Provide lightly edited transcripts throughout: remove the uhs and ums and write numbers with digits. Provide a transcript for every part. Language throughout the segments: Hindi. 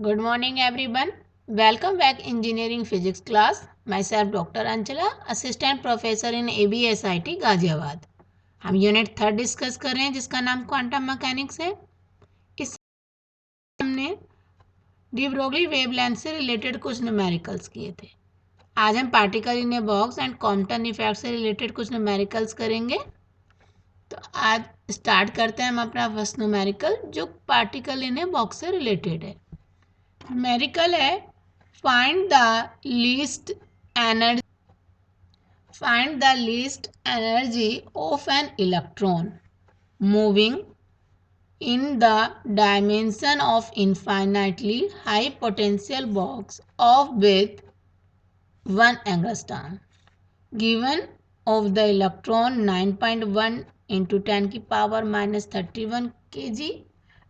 Good morning everyone. Welcome back engineering physics class. Myself Dr. Anchala, assistant professor in ABSIT Ghaziabad. हम यूनिट 3 डिस्कस कर रहे हैं जिसका नाम क्वांटम मैकेनिक्स है। इस हमने डी ब्रोगली वेवलेंथ से रिलेटेड कुछ न्यूमेरिकल्स किए थे। आज हम particle in a box and Compton effect से रिलेटेड कुछ न्यूमेरिकल्स करेंगे। तो आज स्टार्ट करते हैं हम अपना फर्स्ट न्यूमेरिकल जो पार्टिकल इन ए बॉक्स से रिलेटेड है। न्यूमेरिकल है find the least energy of an electron moving in the dimension of infinitely high potential box of width 1 angstrom. Given of the electron 9.1 into 10 की power minus 31 kg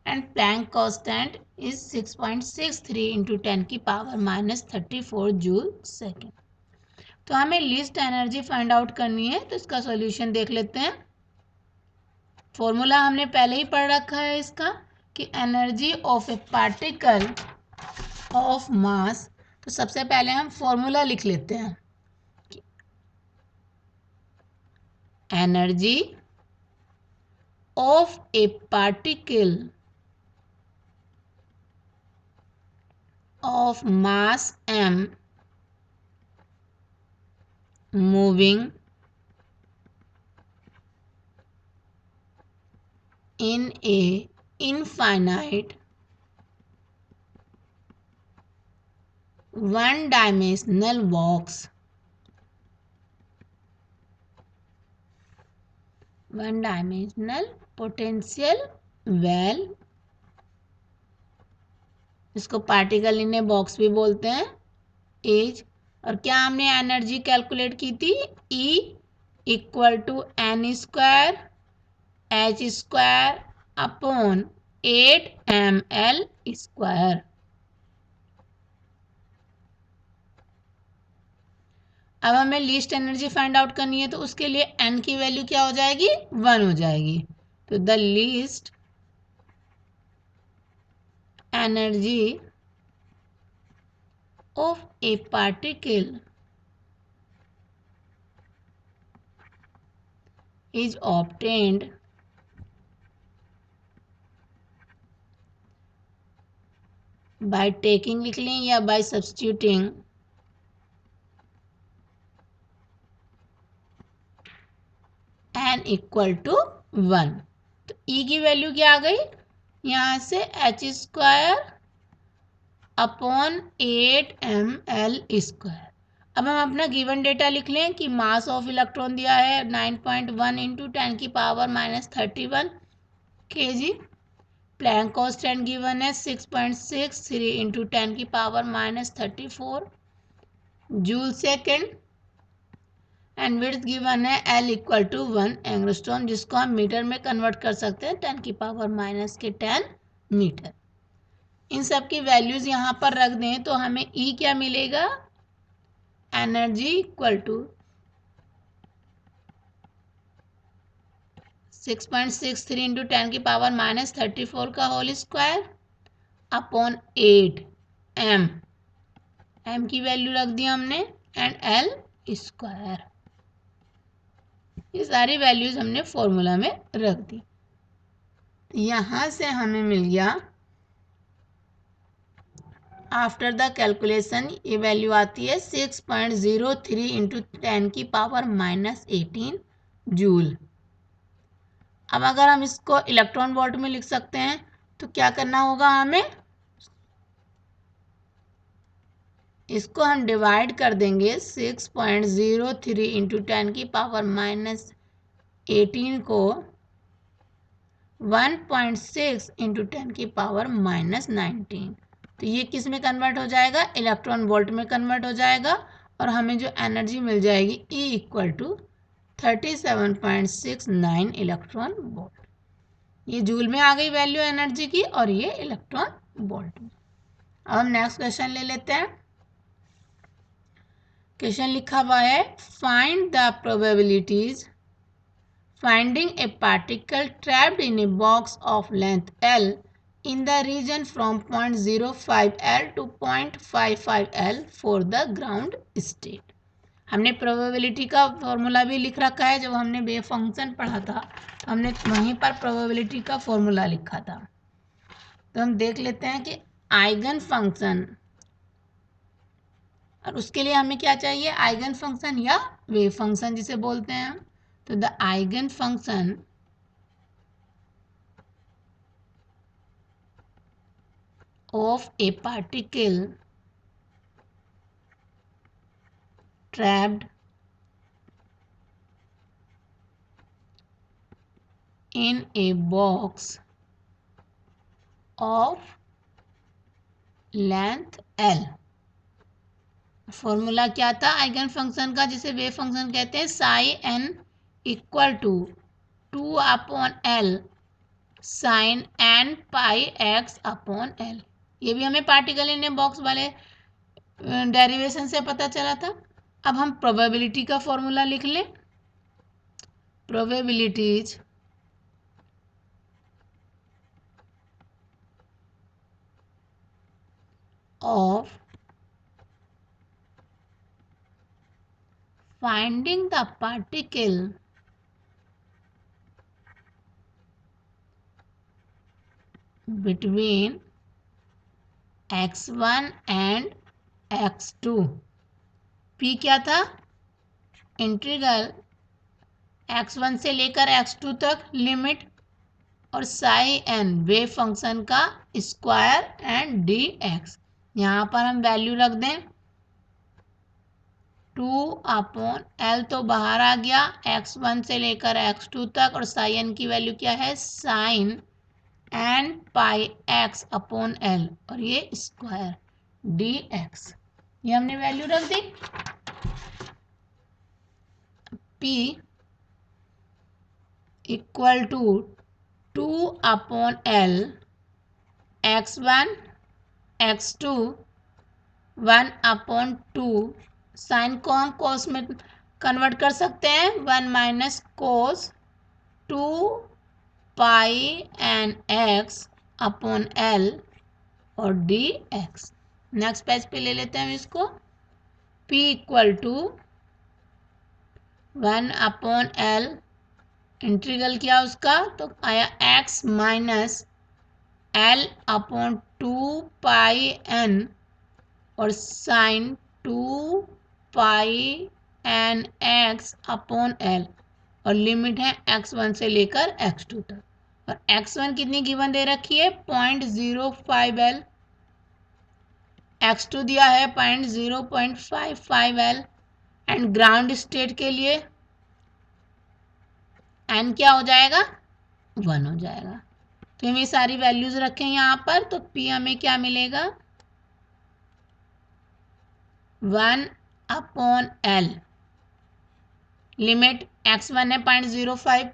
and Planck constant is 6.63 into 10 की power minus 34 जूल सेकेंड। तो हमें लीस्ट एनर्जी फाइंड आउट करनी है, तो इसका सॉल्यूशन देख लेते हैं। फॉर्मूला हमने पहले ही पढ़ रखा है इसका कि energy of a particle of mass. तो सबसे पहले हम फॉर्मूला लिख लेते हैं। Energy of a particle of mass m moving in a infinite one-dimensional box one-dimensional potential well, इसको पार्टिकल इन ए बॉक्स भी बोलते हैं, एज। और क्या हमने एनर्जी कैलकुलेट की थी? E equal to n square h square upon 8ml square. अब हमें लीस्ट एनर्जी फाइंड आउट करनी है, तो उसके लिए एन की वैल्यू क्या हो जाएगी? 1 हो जाएगी। तो the least energy of a particle is obtained by taking, लिख लें, या by substituting n equal to 1। तो ई की वैल्यू क्या आ गई? यहाँ से H square upon 8ml square. अब हम अपना गिवन डेटा लिख लें कि मास ऑफ इलेक्ट्रॉन दिया है 9.1 इंटू 10 की power minus 31 kg। Planck constant given है 6.63 इंटू 10 की power minus 34 joule second. And width given है L इक्वल टू 1 एंगस्ट्रॉम, जिसको हम मीटर में कन्वर्ट कर सकते हैं 10 की पावर माइनस के 10 मीटर। इन सब की वैल्यूज यहाँ पर रख दें तो हमें E क्या मिलेगा? एनर्जी इक्वल टू 6.63 इंटू 10 की पावर माइनस 34 का whole square upon 8m, m की वैल्यू रख दी हमने, एंड L स्क्वायर। ये सारी वैल्यूज हमने फॉर्मूला में रख दी। यहाँ से हमें मिल गया आफ्टर द कैलकुलेशन, ये वैल्यू आती है 6.03 इंटू 10 की पावर माइनस 18 जूल। अब अगर हम इसको इलेक्ट्रॉन वोल्ट में लिख सकते हैं तो क्या करना होगा हमें? इसको हम डिवाइड कर देंगे 6.03 इंटू 10 की पावर माइनस 18 को 1.6 इंटू 10 की पावर माइनस 19। तो ये किस में कन्वर्ट हो जाएगा? इलेक्ट्रॉन वोल्ट में कन्वर्ट हो जाएगा। और हमें जो एनर्जी मिल जाएगी E equal to 37.69 electron volt. ये जूल में आ गई वैल्यू एनर्जी की, और ये इलेक्ट्रॉन वोल्ट में। अब हम नेक्स्ट क्वेश्चन ले लेते हैं। क्वेश्चन लिखा हुआ है find the probabilities finding a particle trapped in a box of length L in the region from 0.05 L to 0.55 L for the ground state। हमने प्रोबेबिलिटी का फॉर्मूला भी लिख रखा है, जब हमने वेव फंक्शन पढ़ा था तो हमने वहीं पर प्रोबेबिलिटी का फॉर्मूला लिखा था। तो हम देख लेते हैं कि आइगन फंक्शन, और उसके लिए हमें क्या चाहिए, आइगन फंक्शन या वेव फंक्शन जिसे बोलते हैं। तो the eigen function of a particle trapped in a box of length L। Formula क्या था आइगन फंक्शन का, जिसे वेव फंक्शन कहते हैं, psi n equal to 2/L sine n pi x upon L। ये भी हमें पार्टिकल इन ए बॉक्स वाले डेरिवेशन से पता चला था। अब हम प्रोबेबिलिटी का फॉर्मूला लिख लें। Probabilities of finding the particle between x1 and x2। p क्या था, इंटीग्रल x1 से लेकर x2 तक लिमिट, और साई n वेव फंक्शन का स्क्वायर एंड dx। यहाँ पर हम वैल्यू रख दें 2/L, तो बाहर आ गया x1 से लेकर x2 तक, और साई n की वैल्यू क्या है, sine n pi x upon L, और ये स्क्वायर dx। ये हमने वैल्यू रख दी। p equal to 2/L x1 x2 1/2। Sine को हम कोस में कन्वर्ट कर सकते हैं, 1 minus cos 2 pi n x upon L और dx। नेक्स्ट पेज पे ले लेते हैं हम इसको। p equal to 1/L, integral किया उसका तो आया x माइनस L अपॉन 2 पाई n और sign 2 pi n x upon L, और लिमिट है x1 से लेकर x2 तक। और x1 कितनी गिवन दे रखी है, 0.05 L, x2 दिया है 0.55 L, एंड ग्राउंड स्टेट के लिए n क्या हो जाएगा, 1 हो जाएगा। तो हम ये सारी वैल्यूज रखें यहाँ पर, तो p हमें क्या मिलेगा, 1/L, लिमिट x1 है 0.05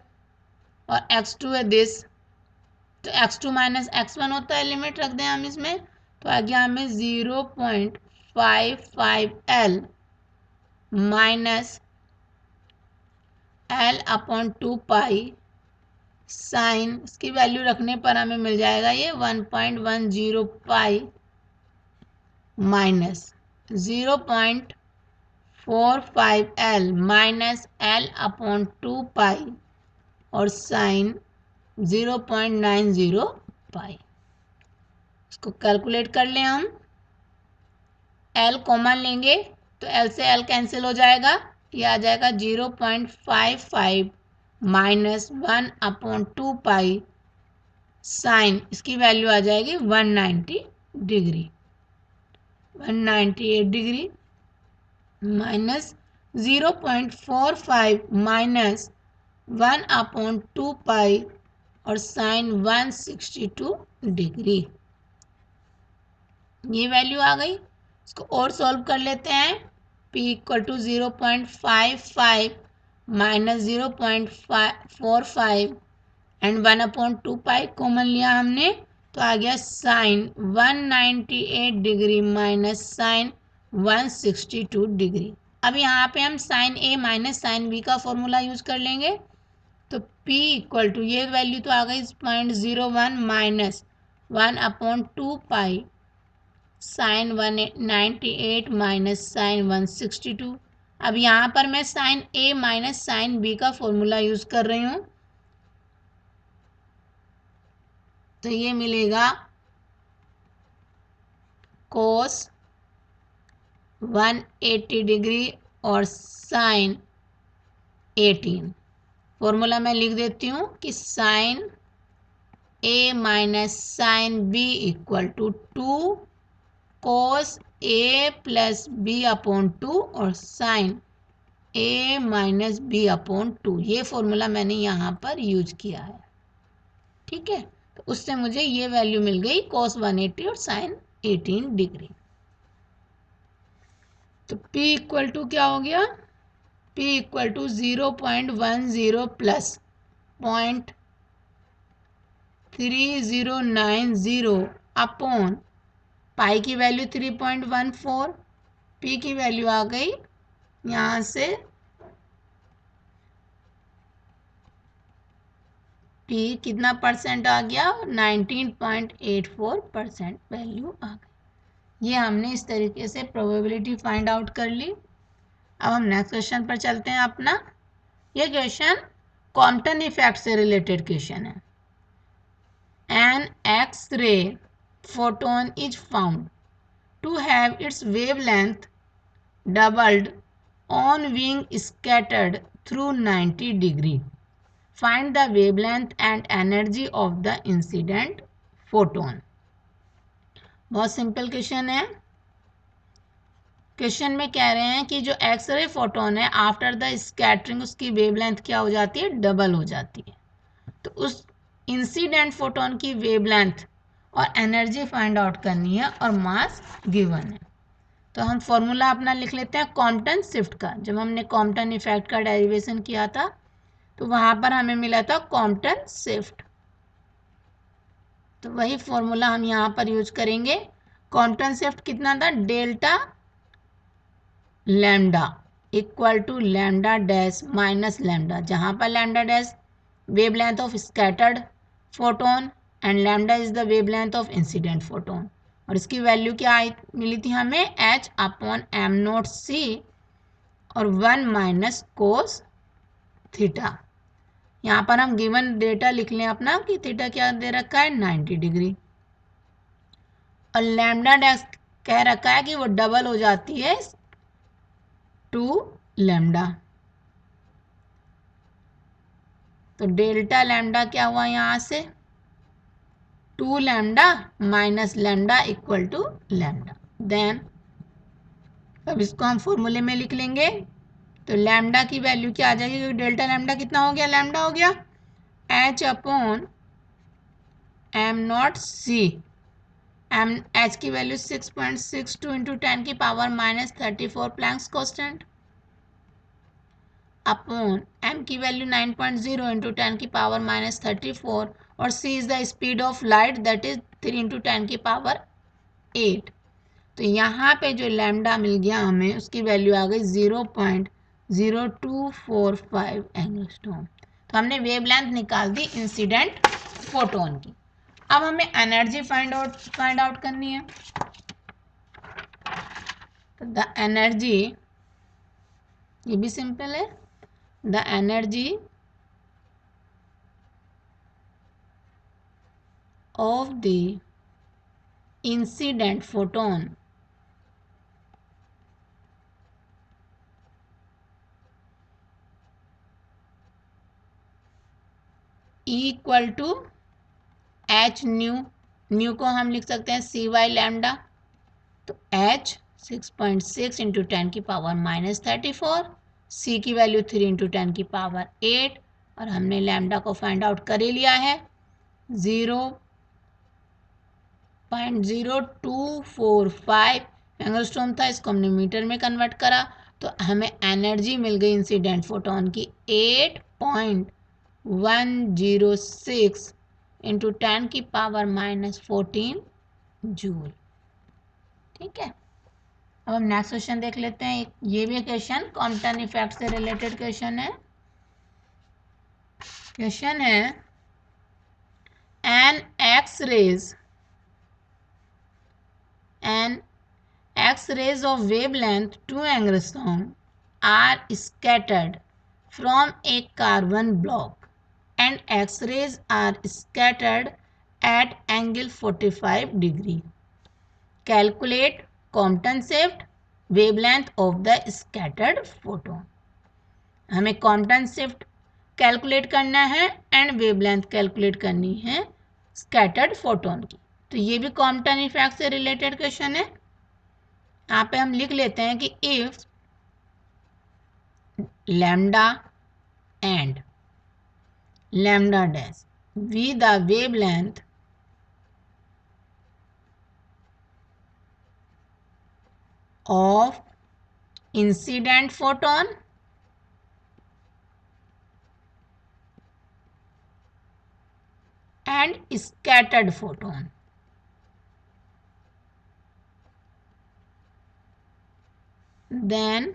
और x2 है दिस, तो x2 माइनस x1 होता है, लिमिट रख दें हम इसमें, तो आ गया हमें 0.55 L माइनस L अपॉन 2 पाई साइन, इसकी वैल्यू रखने पर हमें मिल जाएगा ये 1.10 pi minus 0.45 L minus L upon 2 पाई और साइन 0.90 पाई। इसको कैलकुलेट कर लें हम, L कॉमन लेंगे तो L से L कैंसिल हो जाएगा, ये आ जाएगा 0.55 माइनस 1/2 पाई साइन, इसकी वैल्यू आ जाएगी 190 degree, 198 degree, minus 0.45 minus 1/2 pi और साइन 162 डिग्री। ये वैल्यू आ गई। इसको और सॉल्व कर लेते हैं। p equal to 0.55 minus 0.45 and 1/2 pi common लिया हमने, तो आ गया sine 198 degree minus sine 162 degree. अब यहाँ पे हम sine a minus sine b का फॉर्मूला यूज कर लेंगे। तो p इक्वल टू, ये वैल्यू तो आ गई 0.01 minus 1/2 pi sine 198 minus sine 162। अब यहाँ पर मैं sine a minus sine b का फॉर्मूला यूज कर रही हूँ, तो ये मिलेगा कोस 180 डिग्री और साइन 18। फॉर्मूला मैं लिख देती हूँ कि sine a minus sine b equal to 2 cos a plus b upon 2 और sine a minus b upon 2। ये फॉर्मूला मैंने यहाँ पर यूज किया है। ठीक है, तो उससे मुझे ये वैल्यू मिल गई कोस 180 और साइन 18 डिग्री। तो P इक्वल टू क्या हो गया, P equal to 0.10 plus 0.3090 upon pi की वैल्यू 3.14, P की वैल्यू आ गई यहाँ से P कितना परसेंट आ गया, 19.84% वैल्यू आ गई। ये हमने इस तरीके से प्रोबेबिलिटी फाइंड आउट कर ली। अब हम नेक्स्ट क्वेश्चन पर चलते हैं अपना। ये क्वेश्चन कॉम्पटन इफेक्ट से रिलेटेड क्वेश्चन है। An X-ray photon is found to have its wavelength doubled on being scattered through 90 degree. Find the wavelength and energy of the incident photon. बहुत सिंपल क्वेश्चन है। क्वेश्चन में कह रहे हैं कि जो एक्सरे फोटोन है आफ्टर द स्कैटरिंग उसकी वेवलेंथ क्या हो जाती है, डबल हो जाती है। तो उस इंसिडेंट फोटोन की वेवलेंथ और एनर्जी फाइंड आउट करनी है और मास गिवन है। तो हम फॉर्मूला अपना लिख लेते हैं कॉम्पटन शिफ्ट का। जब हमने कॉम्पटन इफेक्ट का डेरिवेशन किया था तो वहां पर हमें मिला था कॉम्पटन शिफ्ट, तो वही फॉर्मूला हम यहाँ पर यूज करेंगे। कॉम्पटन शिफ्ट कितना था, delta lambda equal to lambda dash minus lambda, जहाँ पर lambda dash wavelength of scattered photon and lambda is the wavelength of incident photon. और इसकी वैल्यू क्या मिली थी हमें, h upon m naught c और 1 माइनस कोस थीटा। यहाँ पर हम गिवन डेटा लिख लें अपना कि थीटा क्या दे रखा है, 90 डिग्री, और लैम्डा डैश कह रखा है कि वो डबल हो जाती है 2 लैम्डा। तो डेल्टा लैम्डा क्या हुआ यहाँ से, 2 lambda minus lambda equal to lambda. Then अब इसको हम फॉर्मूले में लिख लेंगे। तो लैम्डा की वैल्यू क्या आ जाएगी, क्योंकि डेल्टा लैम्डा कितना हो गया, लैम्डा हो गया H upon M naught C. M H की वैल्यू 6.62 इंटू 10 की power minus 34 Planck's constant upon M की वैल्यू 9.0 इंटू 10 की पावर माइनस 34 और C is the speed of light that is 3 into 10 की पावर 8। तो यहाँ पे जो लैम्डा मिल गया हमें उसकी वैल्यू आ गई 0.0245 एंगस्ट्रॉम। तो हमने वेवलेंथ निकाल दी इंसिडेंट फोटोन की। अब हमें एनर्जी फाइंड आउट करनी है। तो द एनर्जी, ये भी सिंपल है, the energy of the incident photon equal to h nu को हम लिख सकते हैं सी वाई लैम्डा। तो एच 6.6 इंटू 10 की पावर माइनस 34, सी की वैल्यू 3 इंटू 10 की पावर 8 और हमने लैम्डा को फाइंड आउट कर ही लिया है 0.0245 एंगस्ट्रॉम था। इसको हमने मीटर में कन्वर्ट करा तो हमें एनर्जी मिल गई इंसिडेंट फोटोन की 8.106 इंटू 10 की पावर माइनस 14 जूल। ठीक है, अब हम नेक्स्ट क्वेश्चन देख लेते हैं। ये भी क्वेश्चन कॉम्पटन इफेक्ट से रिलेटेड क्वेश्चन है। क्वेश्चन है an X rays X-rays of wavelength 2 angstrom are scattered from a carbon block and X-rays are scattered at angle 45 degree. Calculate Compton shift wavelength of the scattered photon. हमें कॉम्पटन शिफ्ट कैलकुलेट करना है एंड वेवलेंथ कैलकुलेट करनी है स्कैटर्ड फोटोन की। तो ये भी कॉम्पटन इफेक्ट से रिलेटेड क्वेश्चन है। यहाँ पे हम लिख लेते हैं कि if lambda and lambda dash be the wavelength of incident photon and scattered photon, then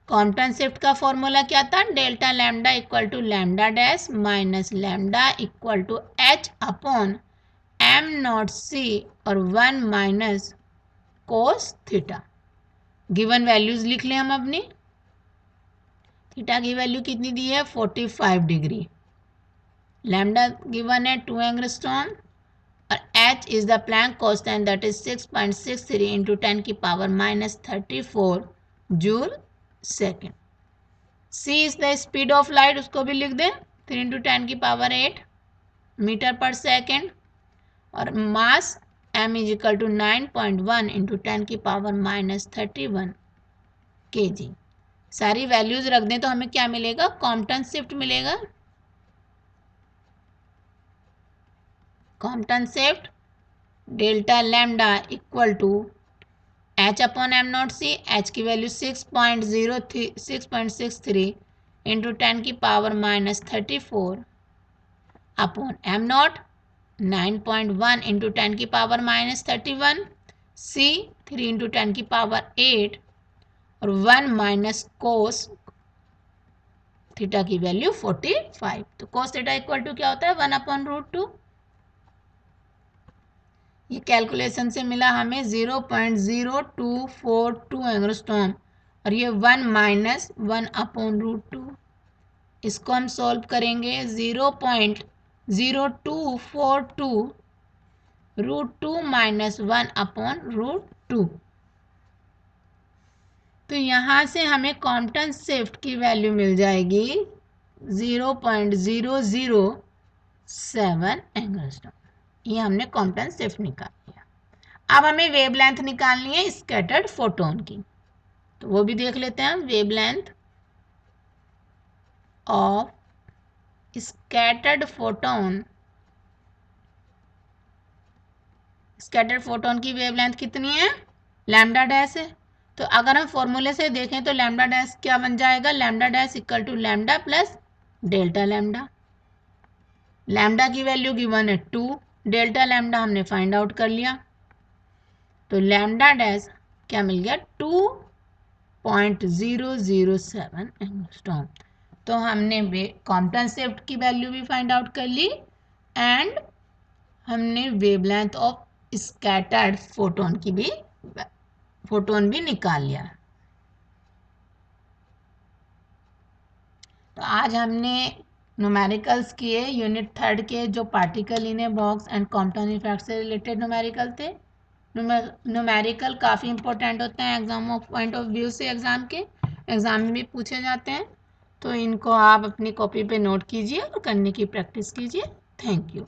Compton shift का फॉर्मूला क्या था? Delta lambda equal to lambda dash minus lambda equal to H upon M naught C और 1 minus cos theta. Given values लिख लें हम अपनी। थीटा की वैल्यू कितनी दी है? 45 डिग्री। लैम्डा गिवन है 2 एंगस्ट्रॉम और h is the plank constant that is 6.63 into 10 की power minus 34 joule second. c is the speed of light, उसको भी लिख दें 3 इंटू 10 की पावर 8 मीटर पर सेकेंड। और mass m is equal to 9.1 into 10 की पावर माइनस 31 kg। सारी वैल्यूज रख दें तो हमें क्या मिलेगा? कॉम्पटन शिफ्ट मिलेगा। Compton shift delta lambda equal to H upon M naught c, h की वैल्यू 6.63 इंटू 10 की power minus 34 upon M naught 9.1 into 10 की पावर माइनस 31, सी 3 इंटू 10 की पावर 8 और 1 माइनस कोस थीटा की वैल्यू 45। तो कोस थीटा इक्वल टू क्या होता है? 1 अपॉन रूट 2। ये कैलकुलेशन से मिला हमें 0.0242 एंगस्ट्रॉम और ये 1 माइनस 1 अपॉन रूट 2। इसको हम सॉल्व करेंगे 0.0242 रूट 2 माइनस 1 अपॉन रूट 2। तो यहाँ से हमें कॉम्पटन शिफ्ट की वैल्यू मिल जाएगी 0.007 एंगस्ट्रॉम। ये हमने कॉम्पटन शिफ्ट निकाल लिया। अब हमें वेवलेंथ निकालनी है स्कैटर्ड फोटोन की, तो वो भी देख लेते हैं हम। Wavelength of scattered photon, scattered photon की वेवलेंथ कितनी है? लैम्डा डैश है। तो अगर हम फॉर्मूले से देखें तो लैम्डा डैश क्या बन जाएगा? Lambda dash equal to lambda plus delta lambda. Lambda की वैल्यू गिवन है 2, डेल्टा लैम्डा हमने फाइंड आउट कर लिया। तो लैम्डा डैश क्या मिल गया? 2.007 एंगस्ट्रॉम। तो हमने कॉम्पटन शिफ्ट की वैल्यू भी फाइंड आउट कर ली एंड हमने वेवलेंथ ऑफ स्कैटर्ड फोटोन भी निकाल लिया। तो आज हमने न्यूमेरिकल्स किए, यूनिट 3 के जो particle in a box and Compton effect से रिलेटेड न्यूमेरिकल थे। न्यूमेरिकल काफ़ी इंपॉर्टेंट होते हैं एग्जाम पॉइंट ऑफ व्यू से, एग्जाम में भी पूछे जाते हैं। तो इनको आप अपनी कॉपी पे नोट कीजिए और करने की प्रैक्टिस कीजिए। Thank you.